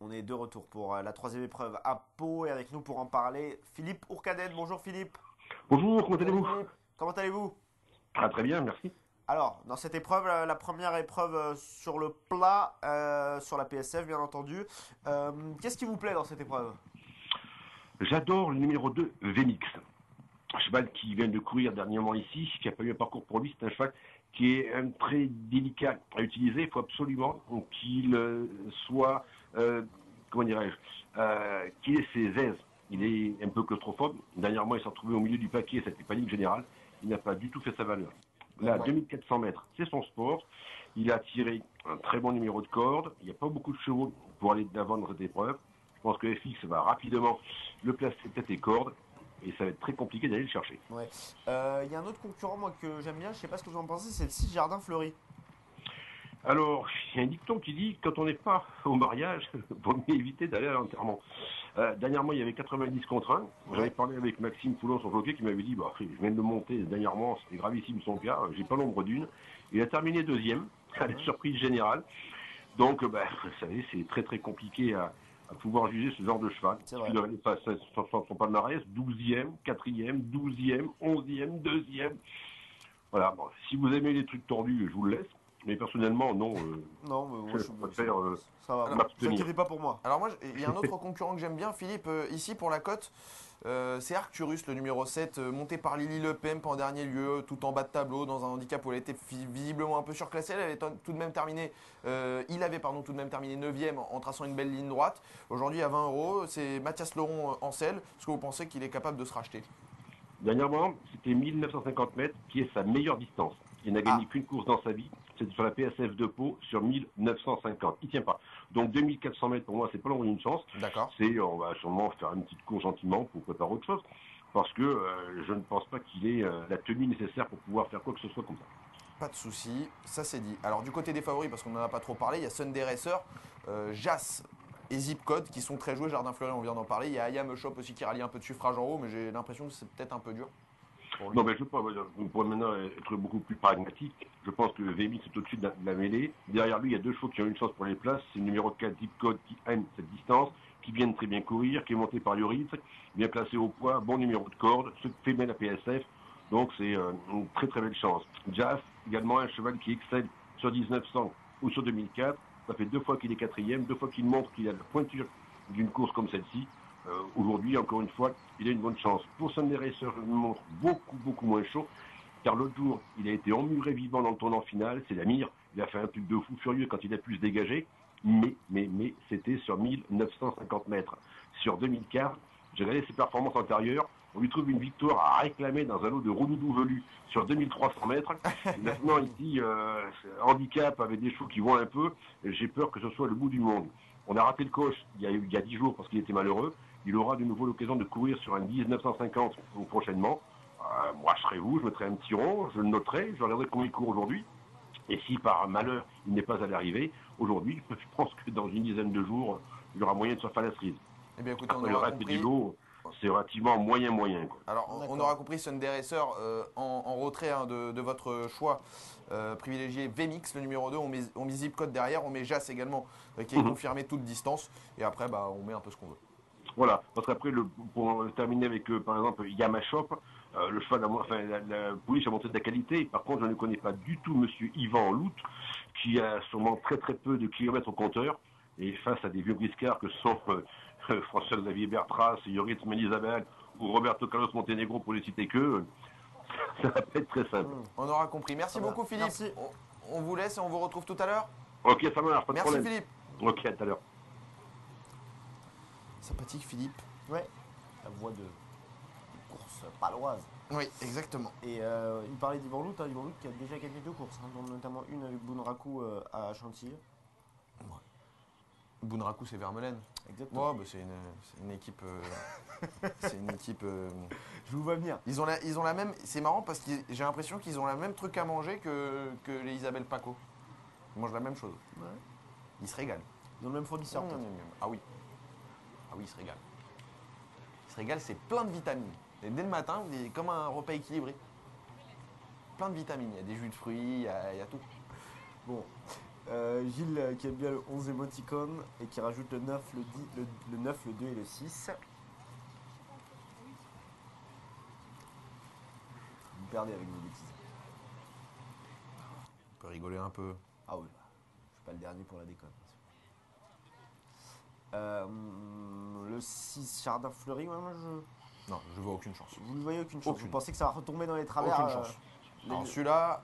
On est de retour pour la troisième épreuve à Pau et avec nous pour en parler, Philippe Ourcadette. Bonjour Philippe. Bonjour, comment Salut allez-vous? Philippe. Comment allez-vous? Très très bien, merci. Alors, dans cette épreuve, la première épreuve sur le plat, sur la PSF bien entendu. Qu'est-ce qui vous plaît dans cette épreuve? J'adore le numéro 2, Vemix. Un cheval qui vient de courir dernièrement ici, qui n'a pas eu un parcours pour lui, c'est un cheval qui est très délicat à utiliser. Il faut absolument qu'il soit, comment dirais-je, qu'il ait ses aises. Il est un peu claustrophobe. Dernièrement, il s'est retrouvé au milieu du paquet, c'était panique générale. Il n'a pas du tout fait sa valeur. Là, D'accord. 2400 mètres, c'est son sport. Il a tiré un très bon numéro de corde. Il n'y a pas beaucoup de chevaux pour aller de l'avant dans cette épreuve. Je pense que FX va rapidement le placer tête et corde. Et ça va être très compliqué d'aller le chercher. Ouais. Il y a un autre concurrent moi que j'aime bien, je sais pas ce que vous en pensez, c'est le 6 Jardin Fleuri. Alors, il y a un dicton qui dit quand on n'est pas au mariage, il vaut mieux éviter d'aller à l'enterrement. Dernièrement, il y avait 90 contre 1. J'avais Ouais. parlé avec Maxime Foulon, son jockey, qui m'avait dit bah, je viens de monter dernièrement, c'était gravissime son cas, j'ai pas l'ombre d'une. Il a terminé deuxième, à la Ouais. surprise générale. Donc, vous savez, c'est très très compliqué à pouvoir juger ce genre de cheval. C'est Il suffit vrai. de regarder son palmarès, 12e, 4e, 12e, 11e, 2e. Voilà, bon, si vous aimez les trucs tordus, je vous le laisse. Mais personnellement, non, Non, mais moi je préfère ça va. Alors, Vous m'abstenir. inquiétez pas pour moi. alors moi, il y a un autre concurrent que j'aime bien, Philippe, ici pour la cote, c'est Arcturus, le numéro 7, monté par Lily Le Pen en dernier lieu, tout en bas de tableau, dans un handicap où elle était visiblement un peu surclassée. Elle avait tout de même terminé, il avait pardon, tout de même terminé 9ème en traçant une belle ligne droite. Aujourd'hui, à 20 euros, c'est Mathias Leron en selle. Est-ce que vous pensez qu'il est capable de se racheter? Dernièrement, c'était 1950 mètres, qui est sa meilleure distance. Il n'a gagné Ah, qu'une course dans sa vie. C'était sur la PSF de Pau sur 1950. Il tient pas. Donc 2400 mètres, pour moi, c'est pas loin d'une chance. d'accord. On va sûrement faire une petite course gentiment pour préparer autre chose. Parce que je ne pense pas qu'il ait la tenue nécessaire pour pouvoir faire quoi que ce soit comme ça. Pas de souci, ça c'est dit. Alors du côté des favoris, parce qu'on n'en a pas trop parlé, il y a Sunday Racer, Jas et Zip Code qui sont très joués. Jardin Fleury, on vient d'en parler. Il y a Ayam Shop aussi qui rallie un peu de suffrage en haut, mais j'ai l'impression que c'est peut-être un peu dur pour lui. Non, mais je pense, on pourrait maintenant être beaucoup plus pragmatique. Je pense que Vémis est au-dessus de la mêlée. Derrière lui, il y a deux chevaux qui ont une chance pour les places. C'est le numéro 4, Deep Code, qui aime cette distance, qui vient de très bien courir, qui est monté par Lloris, bien placé au poids, bon numéro de corde, ce qui fait bien la PSF. Donc c'est une très très belle chance. Jazz, également un cheval qui excelle sur 1900 ou sur 2004. Ça fait deux fois qu'il est quatrième, deux fois qu'il montre qu'il a la pointure d'une course comme celle-ci. Aujourd'hui, encore une fois, il a une bonne chance. Pour Sunday Racer, je me montre beaucoup moins chaud, car l'autre jour, il a été emmuré vivant dans le tournant final, c'est la mire, il a fait un truc de fou furieux quand il a pu se dégager, mais c'était sur 1950 mètres. Sur 2004, j'ai regardé ses performances antérieures, on lui trouve une victoire à réclamer dans un lot de roudoudou velus sur 2300 mètres. Et maintenant, ici, handicap avec des chevaux qui vont un peu, j'ai peur que ce soit le bout du monde. On a raté le coche il y a 10 jours parce qu'il était malheureux. Il aura de nouveau l'occasion de courir sur un 1950 prochainement. Moi, je serai vous, je mettrai un petit rond, je le noterai, je regarderai combien il court aujourd'hui. Et si par malheur, il n'est pas à l'arrivée, aujourd'hui, je pense que dans une dizaine de jours, il y aura moyen de se faire la cerise. Eh bien écoutez, on Après, le aura reste du compris. lot, c'est relativement moyen, quoi. Alors, on aura D'accord. compris Sunday Racer en retrait hein, de votre choix privilégié Vmix, le numéro 2. On met Zip Code derrière, on met Jas également, qui est confirmé toute distance. Et après, bah, on met un peu ce qu'on veut. Voilà, parce qu'après, pour terminer avec, par exemple, Yamashop, le cheval, la pouliche a montré de la qualité. Par contre, je ne connais pas du tout Monsieur Yvan Lout, qui a sûrement très peu de kilomètres au compteur. Et face à des vieux briscards que sont François-Xavier Bertras, Yoritz Isabelle ou Roberto Carlos Montenegro, pour les citer que, ça va pas être très simple. On aura compris. Merci Très bien. beaucoup, Philippe. Merci. On vous laisse et on vous retrouve tout à l'heure. Ok, ça marche, pas de Merci, problème. Philippe. Ok, à tout à l'heure. Sympathique, Philippe. Ouais. La voix de course paloise. Oui, exactement. Et il parlait d'Yvan Lout, hein, Yvan Lout qui a déjà gagné deux courses, hein, dont notamment une avec Bounrakou à Chantilly. Bunraku, c'est Vermeulen. Exactement. Ouais, bah, c'est une équipe. C'est une équipe. Je vous vois venir. Ils ont la même. C'est marrant parce que j'ai l'impression qu'ils ont la même truc à manger que les Isabelle Paco. Ils mangent la même chose. Ouais. Ils se régalent. Ils ont le même fournisseur, Mmh, peut-être. Ah oui. Ah oui, ils se régalent. Ils se régalent, c'est plein de vitamines. Et dès le matin, c'est comme un repas équilibré. Plein de vitamines. Il y a des jus de fruits, il y a tout. Bon. Gilles qui aime bien le 11 émoticône et qui rajoute le 9, le 10, le 9, le 2 et le 6. Vous me perdez avec vos bêtises. On peut rigoler un peu. Ah oui, je suis pas le dernier pour la déconne. Le 6, Jardin Fleuri, ouais, moi je. Non, je vois aucune chance. Vous ne voyez aucune chance. Aucune. Vous pensez que ça va retomber dans les travers Aucune chance. Alors celui-là,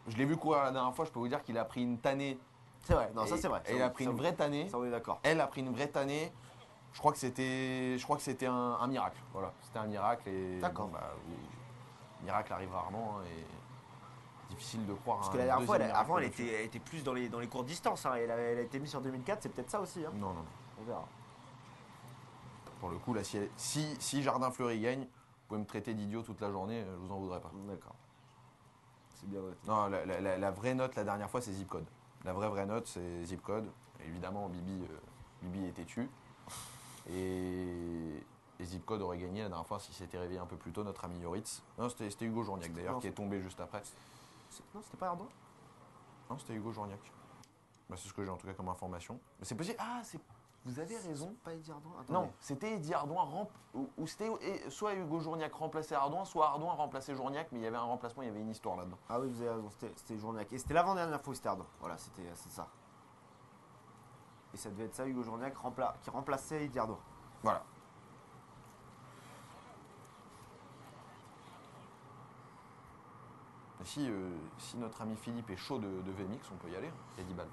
je l'ai vu courir la dernière fois, je peux vous dire qu'il a pris une tannée. C'est vrai, non, ça c'est vrai. Et il a pris une vraie tannée. Ça on est d'accord. Elle a pris une vraie tannée. Je crois que c'était un miracle. Voilà, c'était un miracle et D'accord. bon, le miracle arrive rarement hein, et difficile de croire. Parce à que la un dernière fois, deuxième miracle avant elle là-dessus. était plus dans les courtes distances. Hein. Elle a été mise sur 2004, c'est peut-être ça aussi. Hein. Non. On verra. Pour le coup, là, si Jardin Fleury gagne, vous pouvez me traiter d'idiot toute la journée, je vous en voudrais pas. D'accord. C'est bien noté. Non, la vraie note la dernière fois, c'est Zip Code. La vraie note, c'est Zip Code. Évidemment, Bibi est têtu. Et Zip Code aurait gagné la dernière fois s'il s'était réveillé un peu plus tôt, notre ami Yoritz. Non, c'était Hugo Journiac d'ailleurs, qui est tombé juste après. Non, c'était pas Ardon. Non, c'était Hugo Journiac. Bah, c'est ce que j'ai en tout cas comme information. Mais c'est possible. Ah, vous avez raison. Pas Eddie Ardouin. Non, c'était Eddie Ardouin, ou c'était soit Hugo Journiac remplaçait Ardouin, soit Ardouin remplaçait Journiac, mais il y avait un remplacement, il y avait une histoire là-dedans. Ah oui, vous avez raison, c'était Journiac. Et c'était l'avant-dernière fois où c'était Ardouin. Voilà, c'est ça. Et ça devait être ça, Hugo Journiac, qui remplaçait Eddie Ardouin. Voilà. Et si notre ami Philippe est chaud de VMix, on peut y aller. Il y a 10 balles.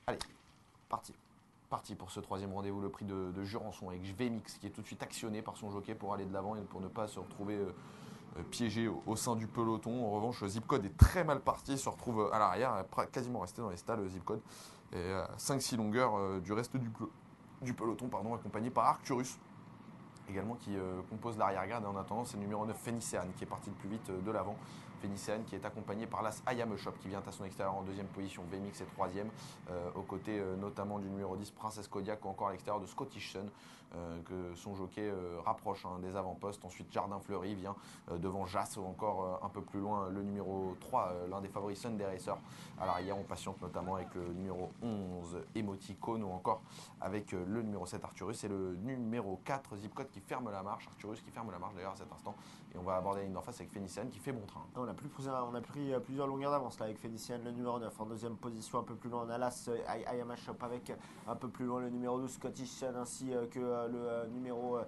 Allez, Parti. parti pour ce troisième rendez-vous, le prix de Jurançon avec VMix qui est tout de suite actionné par son jockey pour aller de l'avant et pour ne pas se retrouver piégé au sein du peloton. En revanche, Zipcode est très mal parti, se retrouve à l'arrière, quasiment resté dans les stalles Zipcode. Et à 5-6 longueurs du reste du peloton, accompagné par Arcturus, également qui compose l'arrière-garde. Et en attendant, c'est le numéro 9 Phénicéane qui est parti le plus vite de l'avant. Phénicéane qui est accompagné par l'As Ayame Shop qui vient à son extérieur en deuxième position. VMix est troisième, aux côtés notamment du numéro 10 Princesse Kodiak ou encore à l'extérieur de Scottish Sun, que son jockey rapproche des avant-postes. Ensuite Jardin Fleury vient devant Jas ou encore un peu plus loin le numéro 3, l'un des favoris Sunday Racer. À l'arrière on patiente notamment avec le numéro 11 Emoticone ou encore avec le numéro 7 Arcturus et le numéro 4 Zipcode qui ferme la marche. Arcturus qui ferme la marche d'ailleurs à cet instant. Et on va aborder la ligne d'en face avec Phénicéane qui fait bon train. On a pris plusieurs longueurs d'avance là avec Phénicéane, le numéro 9. En deuxième position, un peu plus loin, on a l'As Ayama Shop avec un peu plus loin le numéro 12 Scottish Sun ainsi que le numéro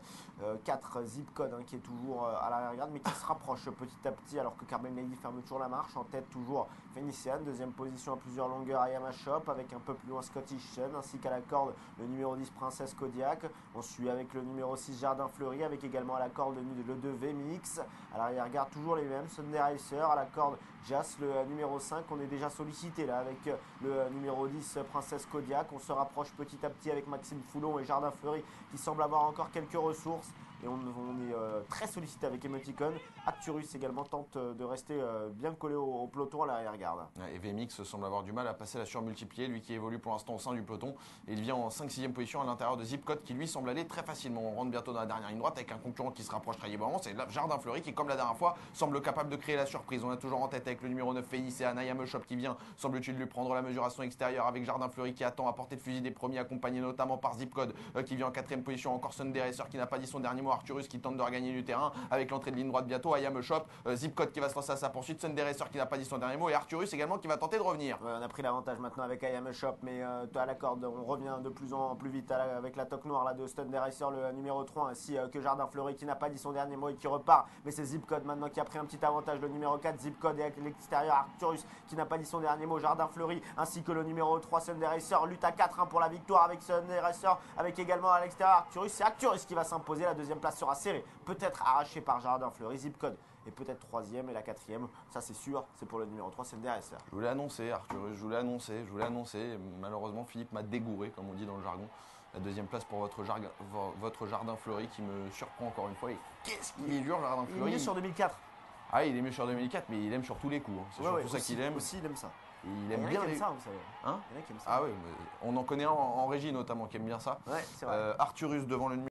4 Zipcode qui est toujours à l'arrière-garde mais qui se rapproche petit à petit alors que Carmen Lady ferme toujours la marche. En tête toujours Phénicéane, deuxième position à plusieurs longueurs Ayama Shop avec un peu plus loin Scottish Sun ainsi qu'à la corde le numéro 10 Princesse Kodiak. On suit avec le numéro 6 Jardin Fleury avec également à la corde le 2 VMix. À l'arrière-garde toujours les mêmes, Sunday Racer, à la corde Jas, le numéro 5, on est déjà sollicité là avec le numéro 10 Princesse Kodiak. On se rapproche petit à petit avec Maxime Foulon et Jardin Fleury qui semble avoir encore quelques ressources. Et on est très sollicité avec Emoticon. Arcturus également tente de rester bien collé au peloton à l'arrière-garde. Et VMix semble avoir du mal à passer la surmultipliée, lui qui évolue pour l'instant au sein du peloton. Et il vient en 5-6e position à l'intérieur de Zipcode qui lui semble aller très facilement. On rentre bientôt dans la dernière ligne droite avec un concurrent qui se rapproche très librement. C'est Jardin Fleury qui, comme la dernière fois, semble capable de créer la surprise. On a toujours en tête avec le numéro 9 Phénicéane, Ayame Shop qui vient, semble-t-il, lui prendre la mesure à son extérieur avec Jardin Fleury qui attend à portée de fusil des premiers, accompagné notamment par Zipcode qui vient en 4e position. Encore Sunday Racer qui n'a pas dit son dernier mot. Arcturus qui tente de regagner du terrain avec l'entrée de ligne droite bientôt. Ayame Shop, Zipcode qui va se lancer à sa poursuite. Sunday Racer qui n'a pas dit son dernier mot et Arcturus également qui va tenter de revenir. Ouais, on a pris l'avantage maintenant avec Ayame Shop, mais à la corde, on revient de plus en plus vite avec la toque noire là, de Sunday Racer, le numéro 3, ainsi que Jardin Fleury qui n'a pas dit son dernier mot et qui repart. Mais c'est Zipcode maintenant qui a pris un petit avantage, le numéro 4, Zipcode et à l'extérieur Arcturus qui n'a pas dit son dernier mot, Jardin Fleury, ainsi que le numéro 3, Sunday Racer, lutte à 4 pour la victoire avec Sunday Racer, avec également à l'extérieur Arcturus. C'est Arcturus qui va s'imposer, la deuxième place sera serrée, peut-être arrachée par Jardin Fleury, Zipcode. Et peut-être troisième et la quatrième, ça c'est sûr, c'est pour le numéro 3, Sunday Racer. Je vous l'ai annoncé, Arcturus, je vous l'ai annoncé. Malheureusement, Philippe m'a dégouré, comme on dit dans le jargon. La deuxième place pour votre Jardin Fleury qui me surprend encore une fois. Et qu'est-ce qu'il est dur, Jardin Fleury. Il est mieux sur 2004. Ah, il est mieux sur 2004, mais il aime sur tous les coups. C'est surtout ça qu'il aime. Aussi, il aime ça. Et il aime bien ça, vous savez. Hein? Il y en a qui aiment ça. Ah oui, on en connaît un en régie notamment qui aime bien ça. Ouais, c'est vrai. Arcturus devant le numéro